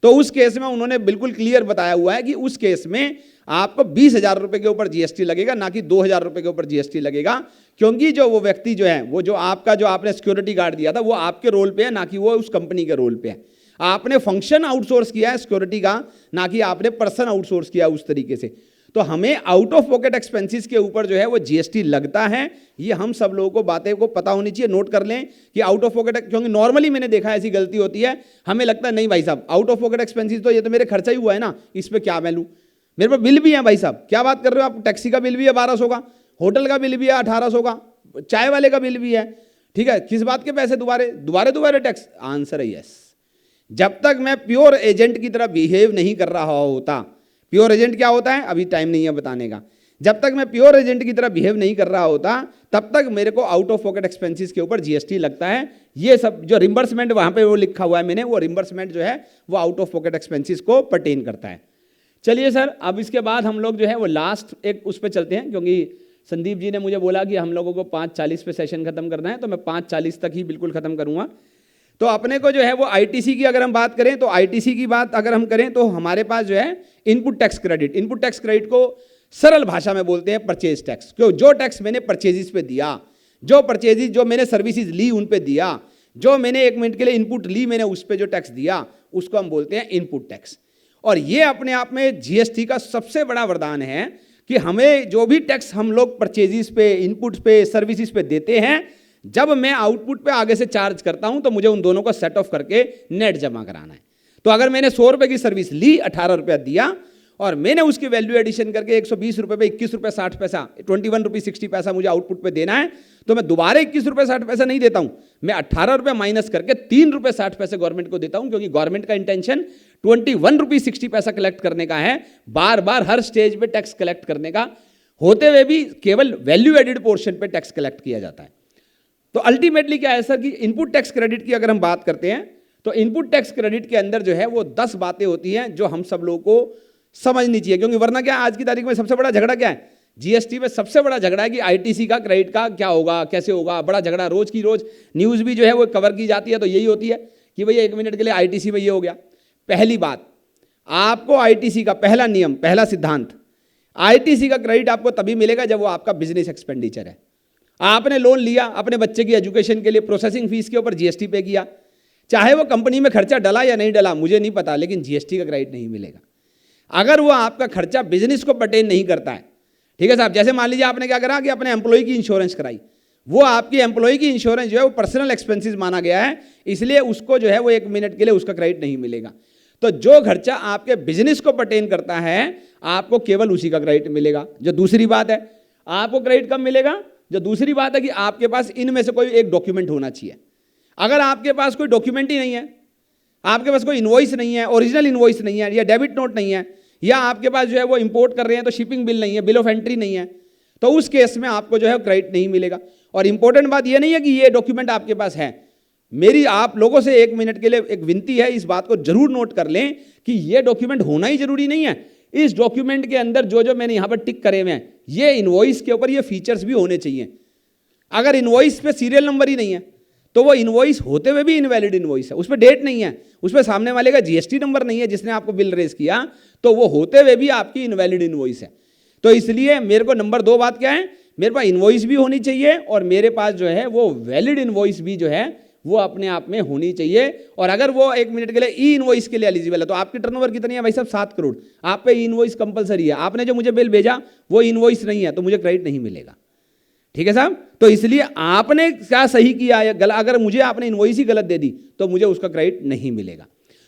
[SPEAKER 1] तो उस केस में उन्होंने बिल्कुल क्लियर बताया हुआ है कि उस केस में आपको 20,000 रुपये के ऊपर जीएसटी लगेगा, ना कि 2,000 रुपये के ऊपर जीएसटी लगेगा, क्योंकि जो वो व्यक्ति जो है वो जो आपका जो आपने सिक्योरिटी गार्ड दिया था वो आपके रोल पे है, ना कि वो उस कंपनी के रोल पे है। आपने फंक्शन आउटसोर्स किया है सिक्योरिटी का, ना कि आपने पर्सन आउटसोर्स किया उस तरीके से। तो हमें आउट ऑफ पॉकेट एक्सपेंसेस के ऊपर जो है वो जीएसटी लगता है। ये हम सब लोगों को बातें को पता होनी चाहिए, नोट कर लें कि आउट ऑफ पॉकेट, क्योंकि नॉर्मली मैंने देखा ऐसी गलती होती है, हमें लगता है नहीं भाई साहब आउट ऑफ पॉकेट एक्सपेंसेस तो ये तो मेरे खर्चा ही हुआ है ना, इस पर क्या मैं लूं, मेरे पास बिल भी है। भाई साहब क्या बात कर रहे हो आप, टैक्सी का बिल भी है 1,200 का, होटल का बिल भी है 1,800 का, चाय वाले का बिल भी है, ठीक है, किस बात के पैसे दोबारे टैक्स? आंसर है यस। जब तक मैं प्योर एजेंट की तरह बिहेव नहीं कर रहा होता, प्योर एजेंट क्या होता है अभी टाइम नहीं है बताने का, जब तक मैं प्योर एजेंट की तरह बिहेव नहीं कर रहा होता तब तक मेरे को आउट ऑफ पॉकेट एक्सपेंसेस के ऊपर जीएसटी लगता है। ये सब जो रिम्बर्समेंट वहां पे वो लिखा हुआ है मैंने, वो रिम्बर्समेंट जो है वो आउट ऑफ पॉकेट एक्सपेंसेस को पर्टेन करता है। चलिए सर, अब इसके बाद हम लोग जो है वो लास्ट एक उस पर चलते हैं, क्योंकि संदीप जी ने मुझे बोला कि हम लोगों को 5:40 पे सेशन खत्म करना है, तो मैं 5:40 तक ही बिल्कुल खत्म करूंगा। तो अपने को जो है वो आईटीसी की अगर हम बात करें, तो आईटीसी की बात अगर हम करें तो हमारे पास जो है input tax credit, input tax credit को सरल भाषा में बोलते हैं परचेज टैक्स। क्यों? जो टैक्स मैंने परचेजिस पे दिया, जो परचेजिस जो मैंने सर्विसेज ली उन पे दिया, जो मैंने 1 मिनट के लिए इनपुट ली मैंने उस पर जो टैक्स दिया उसको हम बोलते हैं इनपुट टैक्स। और ये अपने आप में जीएसटी का सबसे बड़ा वरदान है कि हमें जो भी टैक्स हम लोग परचेजिस पे, इनपुट पे, सर्विसेज पे देते हैं, जब मैं आउटपुट पे आगे से चार्ज करता हूं तो मुझे उन दोनों को सेट ऑफ करके नेट जमा कराना है। तो अगर मैंने 100 रुपए की सर्विस ली, 18 रुपया दिया, और मैंने उसकी वैल्यू एडिशन करके 120 रुपए पे 21 रुपए 60 पैसा, 21 रुपीज 60 पैसा मुझे आउटपुट पे देना है, तो मैं दोबारा 21 रुपए 60 पैसा नहीं देता हूं, मैं 18 रुपए माइनस करके 3 रुपए 60 पैसे गवर्नमेंट को देता हूं, क्योंकि गवर्नमेंट का इंटेंशन 21 रुपीज 60 पैसा कलेक्ट करने का है, बार बार हर स्टेज पे टैक्स कलेक्ट करने का होते हुए भी केवल वैल्यू एडिड पोर्शन पे टैक्स कलेक्ट किया जाता है। तो अल्टीमेटली क्या है सर कि इनपुट टैक्स क्रेडिट की अगर हम बात करते हैं तो इनपुट टैक्स क्रेडिट के अंदर जो है वो 10 बातें होती हैं जो हम सब लोगों को समझनी चाहिए, क्योंकि वरना क्या आज की तारीख में सबसे बड़ा झगड़ा क्या है जीएसटी में? सबसे बड़ा झगड़ा है कि आईटीसी का क्रेडिट का क्या होगा, कैसे होगा, बड़ा झगड़ा रोज की रोज न्यूज भी जो है वो कवर की जाती है। तो यही होती है कि भैया 1 मिनट के लिए आईटीसी में ये हो गया। पहली बात, आपको आईटीसी का पहला नियम, पहला सिद्धांत, आईटीसी का क्रेडिट आपको तभी मिलेगा जब वो आपका बिजनेस एक्सपेंडिचर है। आपने लोन लिया अपने बच्चे की एजुकेशन के लिए, प्रोसेसिंग फीस के ऊपर जीएसटी पे किया, चाहे वो कंपनी में खर्चा डला या नहीं डला मुझे नहीं पता, लेकिन जीएसटी का क्रेडिट नहीं मिलेगा अगर वो आपका खर्चा बिजनेस को पर्टेन नहीं करता है। ठीक है साहब, जैसे मान लीजिए आपने क्या करा कि अपने एम्प्लॉय की इंश्योरेंस कराई, वो आपकी एम्प्लॉय की इंश्योरेंस जो है वो पर्सनल एक्सपेंसेस माना गया है, इसलिए उसको जो है वो 1 मिनट के लिए उसका क्रेडिट नहीं मिलेगा। तो जो खर्चा आपके बिजनेस को पर्टेन करता है आपको केवल उसी का क्रेडिट मिलेगा। जो दूसरी बात है, आपको क्रेडिट कब मिलेगा? जो दूसरी बात है कि आपके पास इनमें से कोई एक डॉक्यूमेंट होना चाहिए। अगर आपके पास कोई डॉक्यूमेंट ही नहीं है, आपके पास कोई इनवॉइस नहीं है, ओरिजिनल इनवॉइस नहीं है, या डेबिट नोट नहीं है, या आपके पास जो है वो इंपोर्ट कर रहे हैं तो शिपिंग बिल नहीं है, बिल ऑफ एंट्री नहीं है, तो उस केस में आपको जो है क्रेडिट नहीं मिलेगा। और इंपॉर्टेंट बात यह नहीं है कि ये डॉक्यूमेंट आपके पास है। मेरी आप लोगों से 1 मिनट के लिए एक विनती है, इस बात को जरूर नोट कर लें कि ये डॉक्यूमेंट होना ही जरूरी नहीं है। इस डॉक्यूमेंट के अंदर जो जो मैंने यहां पर टिक करे हुए हैं, ये इनवॉइस के ऊपर ये फीचर्स भी होने चाहिए। अगर इनवॉइस पे सीरियल नंबर ही नहीं है तो वो इनवॉइस होते हुए भी इनवैलिड इनवॉइस है, उस पर डेट नहीं है, उस पर सामने वाले का जीएसटी नंबर नहीं है जिसने आपको बिल रेज किया, तो वो होते हुए भी आपकी इनवैलिड इनवॉइस है। तो इसलिए मेरे को नंबर 2 बात क्या है, मेरे पास इनवॉइस भी होनी चाहिए और मेरे पास जो है वो वैलिड इनवॉइस भी जो है वो अपने आप में होनी चाहिए। और अगर वो 1 मिनट के लिए ई इनवॉइस के लिए एलिजिबल है, तो आपकी टर्नओवर कितनी है भाई साहब? 7 करोड़। आप पे ई इनवॉइस कंपलसरी है, आपने जो मुझे बिल भेजा वो इनवॉइस नहीं है, तो मुझे क्रेडिट नहीं मिलेगा। ठीक है साहब? तो इसलिए आपने क्या सही किया है, अगर मुझे आपने इनवॉइस ही गलत दे दी तो मुझे उसका क्रेडिट नहीं मिलेगा।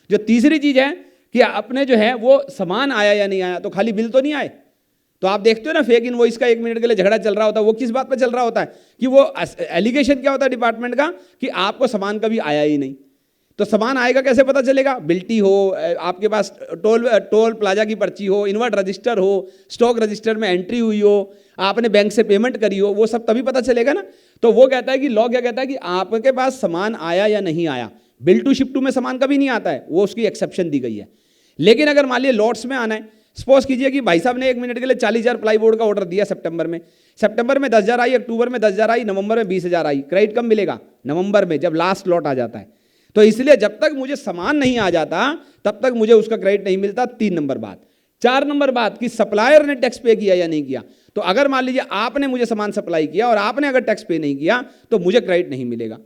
[SPEAKER 1] जो तीसरी चीज है कि आपने जो है वो सामान आया या नहीं आया, तो खाली बिल तो नहीं आए। तो आप देखते हो ना फेक इनवॉइस का 1 मिनट के लिए झगड़ा चल रहा होता है, वो किस बात पे चल रहा होता है कि वो एलिगेशन क्या होता है डिपार्टमेंट का कि आपको सामान कभी आया ही नहीं। तो सामान आएगा कैसे पता चलेगा? बिल्टी हो, आपके पास टोल प्लाजा की पर्ची हो, इनवर्ट रजिस्टर हो, स्टॉक रजिस्टर में एंट्री हुई हो, आपने बैंक से पेमेंट करी हो, वो सब तभी पता चलेगा ना। तो वो कहता है कि लॉ क्या कहता है कि आपके पास सामान आया या नहीं आया। बिल टू शिप टू में सामान कभी नहीं आता है, वो उसकी एक्सेप्शन दी गई है। लेकिन अगर मान लिया लॉट्स में आना है, सपोज कीजिए कि भाई साहब ने 1 मिनट के लिए 40,000 प्लाईबोर्ड का ऑर्डर दिया सितंबर में 10,000 आई, अक्टूबर में 10,000 आई, नवंबर में 20,000 आई। क्रेडिट कब मिलेगा? नवंबर में, जब लास्ट लॉट आ जाता है। तो इसलिए जब तक मुझे सामान नहीं आ जाता तब तक मुझे उसका क्रेडिट नहीं मिलता। 3 नंबर बात। 4 नंबर बात कि सप्लायर ने टैक्स पे किया या नहीं किया। तो अगर मान लीजिए आपने मुझे सामान सप्लाई किया और आपने अगर टैक्स पे नहीं किया तो मुझे क्रेडिट नहीं मिलेगा।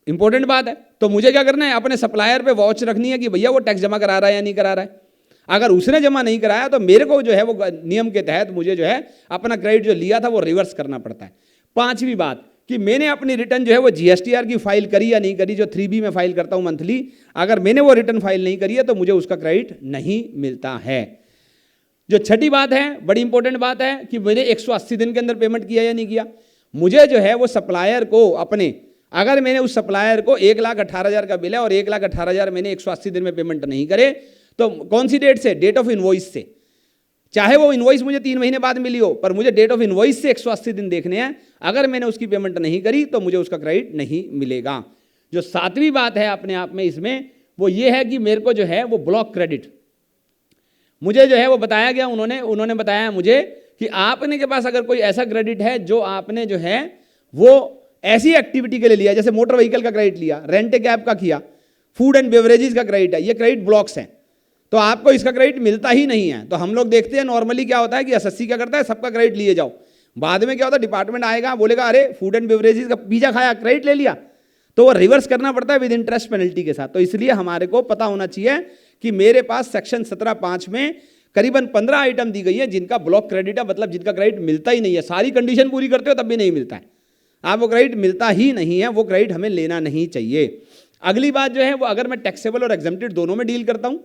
[SPEAKER 1] इंपॉर्टेंट बात है। तो मुझे क्या करना है, अपने सप्लायर पे वॉच रखनी है कि भैया वो टैक्स जमा करा रहा है या नहीं करा रहा है। अगर उसने जमा नहीं कराया तो मेरे को जो है वो नियम के तहत मुझे जो है अपना क्रेडिट जो लिया था वो रिवर्स करना पड़ता है। 5वीं बात कि मैंने अपनी रिटर्न जो है वो जीएसटीआर की फाइल करी या नहीं करी। जो 3B में फाइल करता हूं मंथली, अगर मैंने वो रिटर्न फाइल नहीं करी है तो मुझे उसका क्रेडिट नहीं मिलता है। जो 6ठी बात है, बड़ी इंपॉर्टेंट बात है कि मैंने 180 दिन के अंदर पेमेंट किया या नहीं किया। मुझे जो है वो सप्लायर को अपने, अगर मैंने उस सप्लायर को 1,18,000 का बिल है और 1,18,000 मैंने 180 दिन में पेमेंट नहीं करे, तो कौन सी डेट से? डेट ऑफ इनवॉइस से। चाहे वो इनवॉइस मुझे 3 महीने बाद मिली हो, पर मुझे डेट ऑफ इनवॉइस से 180 दिन देखने हैं। अगर मैंने उसकी पेमेंट नहीं करी तो मुझे उसका क्रेडिट नहीं मिलेगा। जो 7वीं बात है अपने आप में इसमें, वो ये है कि मेरे को जो है वो ब्लॉक क्रेडिट, मुझे जो है वो बताया गया, उन्होंने बताया मुझे कि आपने के पास अगर कोई ऐसा क्रेडिट है जो आपने जो है वो ऐसी एक्टिविटी के लिए लिया, जैसे मोटर व्हीकल का क्रेडिट लिया, रेंट कैब का किया, फूड एंड बेवरेजेस का क्रेडिट है, ये क्रेडिट ब्लॉक्स हैं, तो आपको इसका क्रेडिट मिलता ही नहीं है। तो हम लोग देखते हैं नॉर्मली क्या होता है कि एसएससी क्या करता है, सबका क्रेडिट लिए जाओ। बाद में क्या होता है, डिपार्टमेंट आएगा बोलेगा अरे फूड एंड बेवरेजेस का पिज्जा खाया, क्रेडिट ले लिया, तो वो रिवर्स करना पड़ता है विद इंटरेस्ट पेनल्टी के साथ। तो इसलिए हमारे को पता होना चाहिए कि मेरे पास सेक्शन 17(5) में करीबन 15 आइटम दी गई है जिनका ब्लॉक क्रेडिट है, मतलब जिनका क्रेडिट मिलता ही नहीं है। सारी कंडीशन पूरी करते हो तब भी नहीं मिलता है, आपको क्रेडिट मिलता ही नहीं है, वो क्रेडिट हमें लेना नहीं चाहिए। अगली बात जो है वो, अगर मैं टैक्सेबल और एग्जेम्प्टेड दोनों में डील करता हूं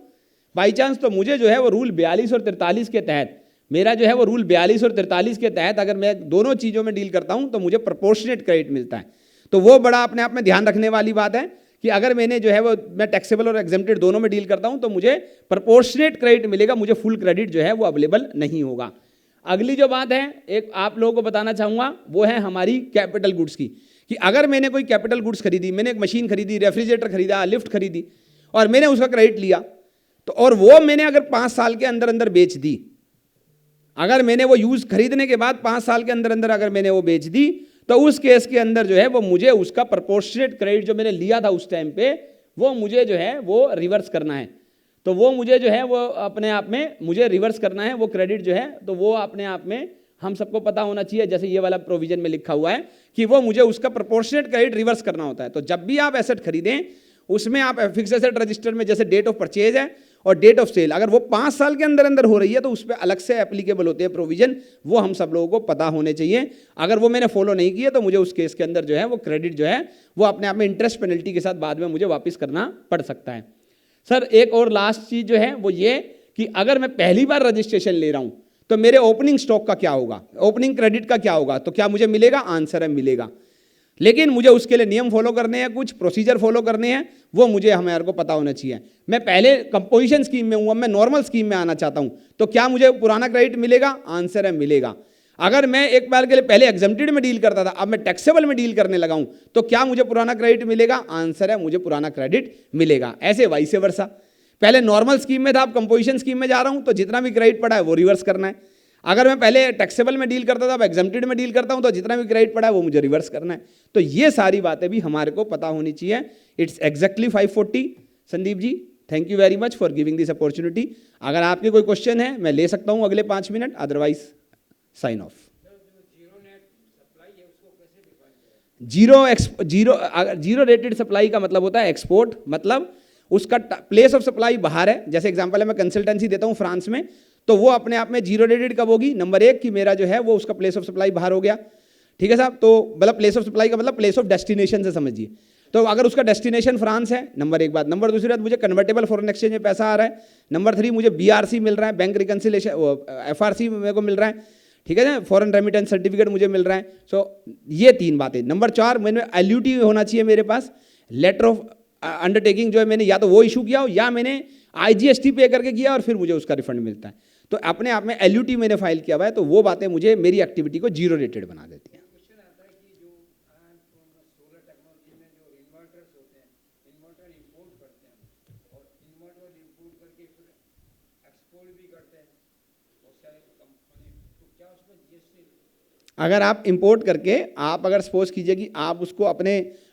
[SPEAKER 1] बाई चांस, तो मुझे जो है वो रूल 42 और 43 के तहत, मेरा जो है वो रूल 42 और 43 के तहत अगर मैं दोनों चीज़ों में डील करता हूं तो मुझे प्रोपोर्शनेट क्रेडिट मिलता है। तो वो बड़ा अपने आप में ध्यान रखने वाली बात है कि अगर मैंने जो है वो मैं टैक्सेबल और एग्जेम्प्टेड दोनों में डील करता हूं तो मुझे प्रोपोर्शनेट क्रेडिट मिलेगा, मुझे फुल क्रेडिट जो है वो अवेलेबल नहीं होगा। अगली जो बात है एक आप लोगों को बताना चाहूँगा वो है हमारी कैपिटल गुड्स की, कि अगर मैंने कोई कैपिटल गुड्स खरीदी, मैंने एक मशीन खरीदी, रेफ्रिजरेटर खरीदा, लिफ्ट खरीदी और मैंने उसका क्रेडिट लिया, तो और वो मैंने अगर 5 साल के अंदर अंदर बेच दी, अगर मैंने वो यूज खरीदने के बाद 5 साल के अंदर अंदर अगर मैंने वो बेच दी, तो उस केस के अंदर जो है वो मुझे उसका प्रोपोर्शनेट क्रेडिट जो मैंने लिया था उस टाइम पे वो मुझे जो है वो रिवर्स करना है। तो वो मुझे जो है वो अपने आप में मुझे रिवर्स करना है वो क्रेडिट जो है, तो वो अपने आप में हम सबको पता होना चाहिए, जैसे ये वाला प्रोविजन में लिखा हुआ है कि वो मुझे उसका प्रोपोर्शनेट क्रेडिट रिवर्स करना होता है। तो जब भी आप एसेट खरीदें उसमें आप फिक्स एसेट रजिस्टर में जैसे डेट ऑफ परचेज है और डेट ऑफ सेल अगर वो 5 साल के अंदर अंदर हो रही है तो उस पर अलग से एप्लीकेबल होते हैं प्रोविजन, वो हम सब लोगों को पता होने चाहिए। अगर वो मैंने फॉलो नहीं किया तो मुझे उस केस के अंदर जो है वो क्रेडिट जो है वो अपने आप में इंटरेस्ट पेनल्टी के साथ बाद में मुझे वापस करना पड़ सकता है। सर एक और लास्ट चीज जो है वो ये कि अगर मैं पहली बार रजिस्ट्रेशन ले रहा हूं तो मेरे ओपनिंग स्टॉक का क्या होगा, ओपनिंग क्रेडिट का क्या होगा, तो क्या मुझे मिलेगा? आंसर है मिलेगा, लेकिन मुझे उसके लिए नियम फॉलो करने हैं, कुछ प्रोसीजर फॉलो करने हैं, वो मुझे हमारे को पता होना चाहिए। मैं पहले कंपोजिशन स्कीम में हूं, मैं नॉर्मल स्कीम में आना चाहता हूं, तो क्या मुझे पुराना क्रेडिट मिलेगा? आंसर है मिलेगा। अगर मैं एक बार के लिए पहले एग्जम्प्टेड में डील करता था, अब मैं टैक्सेबल में डील करने लगा हूं, तो क्या मुझे पुराना क्रेडिट मिलेगा? आंसर है मुझे पुराना क्रेडिट मिलेगा। ऐसे वाइस वर्सा, पहले नॉर्मल स्कीम में था, अब कंपोजिशन स्कीम में जा रहा हूं, तो जितना भी क्रेडिट पड़ा है वो रिवर्स करना है। अगर मैं पहले टैक्सेबल में डील करता था, अब एग्जम्प्टेड में डील करता हूं, तो जितना भी क्रेडिट पड़ा है वो मुझे रिवर्स करना है। तो ये सारी बातें भी हमारे को पता होनी चाहिए। It's exactly 5:40। Sandeep ji, thank you very much for giving this opportunity. अगर आपके कोई क्वेश्चन है मैं ले सकता हूं अगले 5 minute, otherwise sign off. Zero rated supply का मतलब होता है एक्सपोर्ट, मतलब उसका प्लेस ऑफ सप्लाई बाहर है। जैसे एग्जांपल है, मैं कंसल्टेंसी देता हूं फ्रांस में, तो वो अपने आप में जीरो रेटेड कब होगी? नंबर 1 कि मेरा जो है वो उसका प्लेस ऑफ सप्लाई बाहर हो गया, ठीक है साहब। तो मतलब प्लेस ऑफ सप्लाई का मतलब प्लेस ऑफ डेस्टिनेशन से समझिए। तो अगर उसका डेस्टिनेशन फ्रांस है, नंबर 1 बात। नंबर दूसरी बात, मुझे कन्वर्टेबल फॉरेन एक्सचेंज में पैसा आ रहा है। नंबर 3, मुझे BRC मिल रहा है, बैंक रिकन्सिलेशन, FRC मेरे को मिल रहा है, ठीक है ना, फॉरेन रेमिटेंस सर्टिफिकेट मुझे मिल रहा है। सो ये 3 बातें। नंबर 4, मैंने LUT होना चाहिए मेरे पास, लेटर ऑफ अंडरटेकिंग जो है मैंने या तो वो इशू किया हो या मैंने IGST पे करके किया और फिर मुझे उसका रिफंड मिलता है। तो अपने आप में LUT मैंने फाइल किया हुआ है, तो वो बातें मुझे मेरी एक्टिविटी को जीरो रेटेड बना देती हैं। अगर आप इंपोर्ट करके, आप अगर सपोज कीजिए कि आप उसको अपने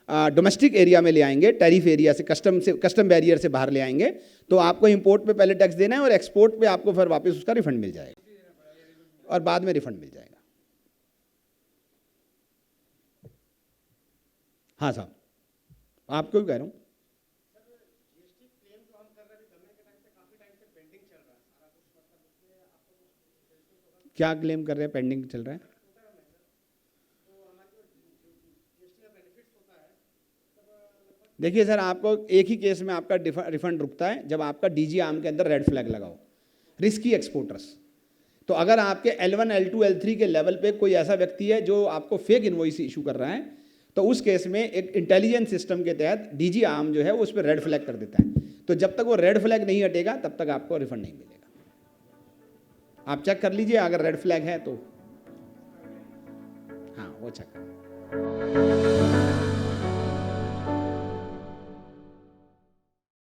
[SPEAKER 1] डोमेस्टिक एरिया में ले आएंगे, टैरिफ एरिया से, कस्टम बैरियर से बाहर ले आएंगे, तो आपको इंपोर्ट पे पहले टैक्स देना है और एक्सपोर्ट पे आपको फिर वापस उसका रिफंड मिल जाएगा और बाद में रिफंड मिल जाएगा। हाँ साहब, आपको भी कह रहा हूँ। क्या क्लेम कर रहे हैं? पेंडिंग चल रहा है। देखिए सर, आपको एक ही केस में आपका रिफंड रुकता है जब आपका DG आर्म के अंदर रेड फ्लैग लगा हो, रिस्की एक्सपोर्टर्स। तो अगर आपके L1, L2, L3 के लेवल पे कोई ऐसा व्यक्ति है जो आपको फेक इनवॉइस इशू कर रहा है, तो उस केस में एक इंटेलिजेंस सिस्टम के तहत DG आर्म जो है वो उस पर रेड फ्लैग कर देता है। तो जब तक वो रेड फ्लैग नहीं हटेगा तब तक आपको रिफंड नहीं मिलेगा। आप चेक कर लीजिए, अगर रेड फ्लैग है तो हाँ वो चेक कर